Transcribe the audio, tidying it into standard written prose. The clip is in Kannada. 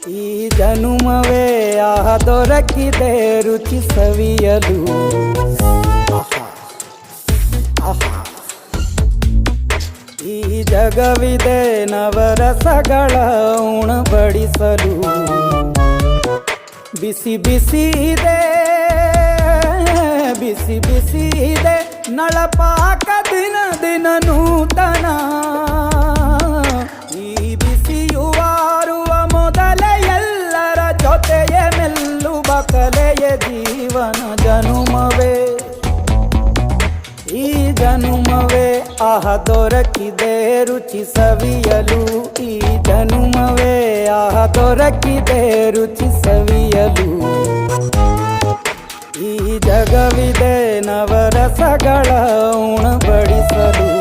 ಈ ಜನುಮವೇ ಆಹ ದೊರಕಿದೆ ರುಚಿ ಸವಿಯಲು. ಈ ಜಗವಿದೆ ನವರಸಗಳ ಉಣಬಡಿಸಲು. ಬಿಸಿ ಬಿಸಿ ಇದೆ, ಬಿಸಿ ಬಿಸಿ ಇದೆ ನಳಪಾಕ ದಿನ ದಿನ ನೂತನ. ಈ ಬಿಸಿಯುವಾರುವ ಮೊದಲೇ ಎಲ್ಲರ ಜೊತೆಯೇ ಮೆಲ್ಲುವ ಕಲೆಯ ಜೀವನ ಜನುಮವೇ. ಈ ಜನುಮವೇ ಆಹ ದೊರಕಿದೆ ರುಚಿ ಸವಿಯಲು. ಈ ಜನುಮವೇ ಆಹ ದೊರಕಿದೆ ರುಚಿ ಸವಿಯಲು. ಈ ಜಗವಿದೆ ನವರಸಗಳ ಉಣಬಡಿಸಲು.